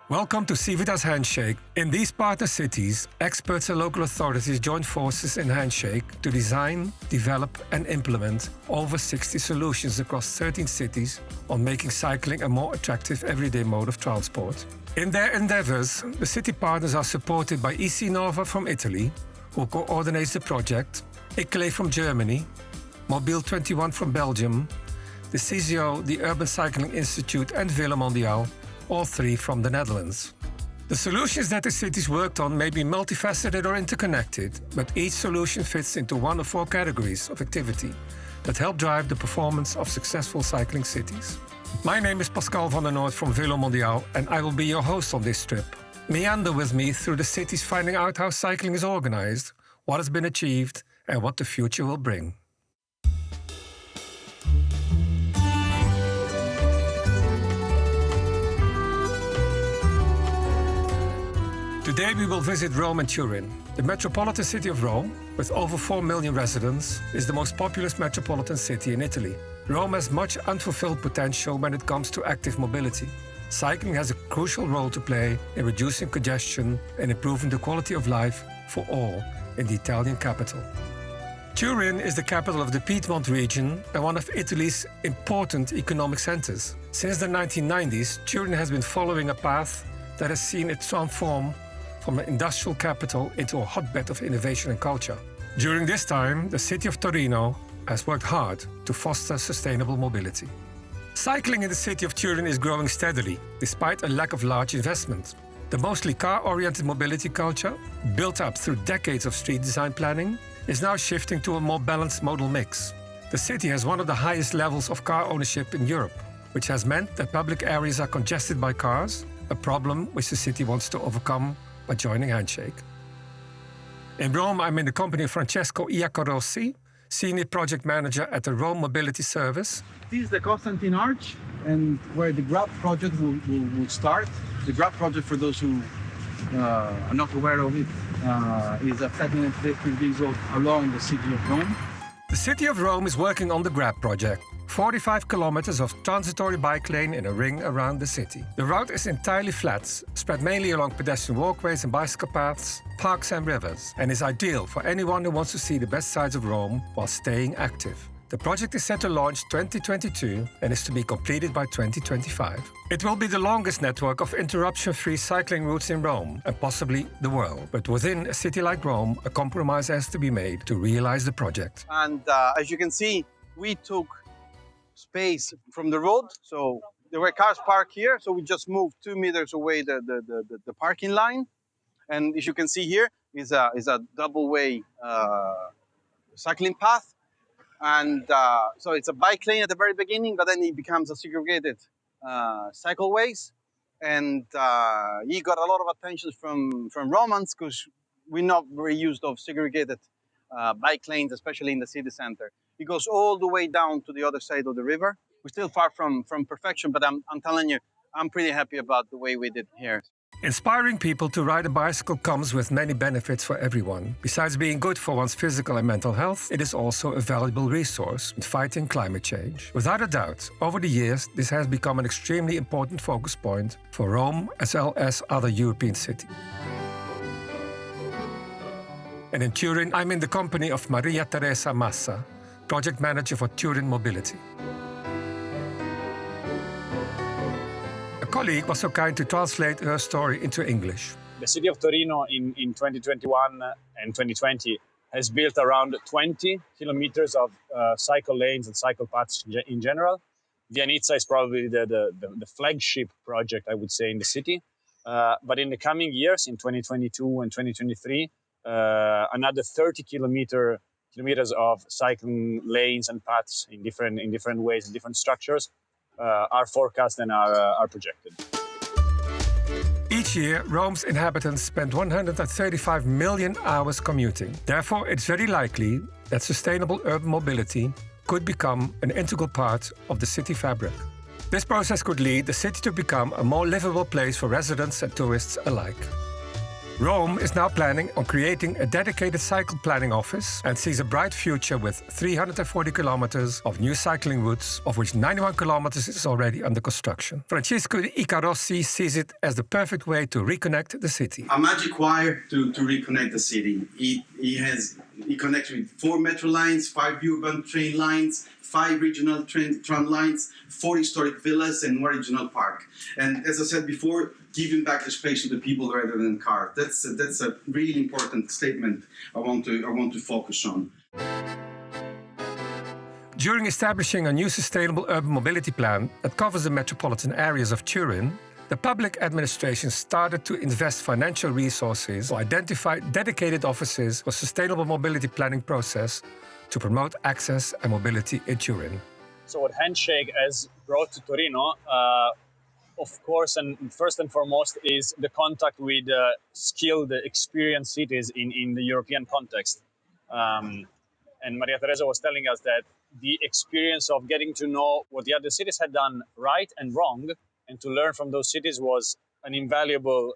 Welcome to Civitas Handshake. In these partner cities, experts and local authorities join forces in Handshake to design, develop and implement over 60 solutions across 13 cities on making cycling a more attractive everyday mode of transport. In their endeavors, the city partners are supported by Isinnova from Italy, who coordinates the project, Iclei from Germany, Mobile 21 from Belgium, Decisio, the Urban Cycling Institute and Velo Mondial, all three from the Netherlands. The solutions that the cities worked on may be multifaceted or interconnected, but each solution fits into one of 4 categories of activity that help drive the performance of successful cycling cities. My name is Pascal van der Noord from Velo Mondial, and I will be your host on this trip. Meander with me through the cities, finding out how cycling is organized, what has been achieved, and what the future will bring. Today we will visit Rome and Turin. The metropolitan city of Rome, with over 4 million residents, is the most populous metropolitan city in Italy. Rome has much unfulfilled potential when it comes to active mobility. Cycling has a crucial role to play in reducing congestion and improving the quality of life for all in the Italian capital. Turin is the capital of the Piedmont region and one of Italy's important economic centers. Since the 1990s, Turin has been following a path that has seen it transform from an industrial capital into a hotbed of innovation and culture. During this time, the city of Torino has worked hard to foster sustainable mobility. Cycling in the city of Turin is growing steadily, despite a lack of large investment. The mostly car-oriented mobility culture, built up through decades of street design planning, is now shifting to a more balanced modal mix. The city has one of the highest levels of car ownership in Europe, which has meant that public areas are congested by cars, a problem which the city wants to overcome by joining Handshake. In Rome, I'm in the company of Francesco Iacorossi, Senior Project Manager at the Rome Mobility Service. This is the Constantine Arch, and where the GRAB project will start. The GRAB project, for those who are not aware of it, is a cycling vehicle along the city of Rome. The city of Rome is working on the GRAB project, 45 kilometers of transitory bike lane in a ring around the city. The route is entirely flat, spread mainly along pedestrian walkways and bicycle paths, parks and rivers, and is ideal for anyone who wants to see the best sides of Rome while staying active. The project is set to launch 2022 and is to be completed by 2025. It will be the longest network of interruption-free cycling routes in Rome and possibly the world. But within a city like Rome, a compromise has to be made to realize the project. And as you can see, we took space from the road, so there were cars parked here, so we just moved 2 meters away the parking line. And as you can see here is a double-way cycling path. And so it's a bike lane at the very beginning, but then it becomes a segregated cycleways. And he got a lot of attention from Romans because we're not very used of segregated bike lanes, especially in the city center. It goes all the way down to the other side of the river. We're still far from perfection, but I'm telling you, I'm pretty happy about the way we did here. Inspiring people to ride a bicycle comes with many benefits for everyone. Besides being good for one's physical and mental health, it is also a valuable resource in fighting climate change. Without a doubt, over the years, this has become an extremely important focus point for Rome as well as other European cities. And in Turin, I'm in the company of Maria Teresa Massa, Project Manager for Turin Mobility. A colleague was so kind to translate her story into English. The city of Torino in 2021 and 2020 has built around 20 kilometers of cycle lanes and cycle paths in general. Vianizza is probably the flagship project, I would say, in the city. But in the coming years, in 2022 and 2023, another 30 kilometers of cycling lanes and paths in different ways, in different structures, are forecast and are projected. Each year, Rome's inhabitants spend 135 million hours commuting. Therefore, it's very likely that sustainable urban mobility could become an integral part of the city fabric. This process could lead the city to become a more livable place for residents and tourists alike. Rome is now planning on creating a dedicated cycle planning office and sees a bright future with 340 kilometers of new cycling routes, of which 91 kilometers is already under construction. Francesco Icarossi sees it as the perfect way to reconnect the city. A magic wire to reconnect the city. He connects with 4 metro lines, 5 urban train lines, 5 regional tram lines, 4 historic villas, and 1 regional park. And as I said before, giving back the space to the people rather than cars. That's a really important statement I want to focus on. During establishing a new sustainable urban mobility plan that covers the metropolitan areas of Turin, the public administration started to invest financial resources to identify dedicated offices for sustainable mobility planning process to promote access and mobility in Turin. So what Handshake has brought to Torino, of course, and first and foremost, is the contact with skilled, experienced cities in the European context. And Maria Teresa was telling us that the experience of getting to know what the other cities had done right and wrong, and to learn from those cities, was an invaluable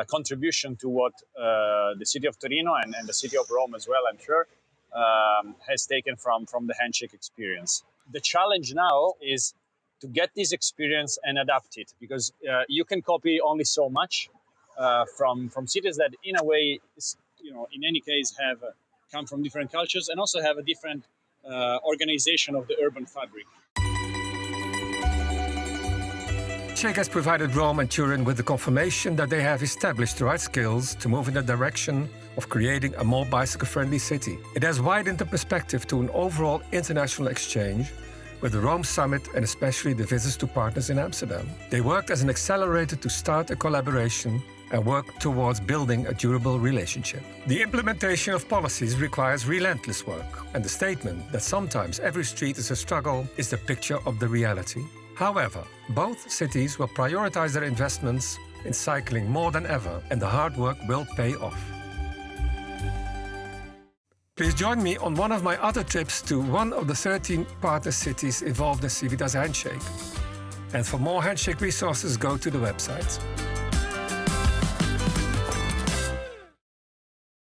contribution to what the city of Torino and the city of Rome as well, I'm sure, has taken from the Handshake experience. The challenge now is to get this experience and adapt it, because you can copy only so much from cities that, in a way, in any case, have come from different cultures and also have a different organization of the urban fabric. Handshake has provided Rome and Turin with the confirmation that they have established the right skills to move in the direction of creating a more bicycle-friendly city. It has widened the perspective to an overall international exchange with the Rome Summit and especially the visits to partners in Amsterdam. They worked as an accelerator to start a collaboration and work towards building a durable relationship. The implementation of policies requires relentless work, and the statement that sometimes every street is a struggle is the picture of the reality. However, both cities will prioritize their investments in cycling more than ever, and the hard work will pay off. Please join me on one of my other trips to one of the 13 partner cities involved in Civitas Handshake. And for more Handshake resources, go to the website.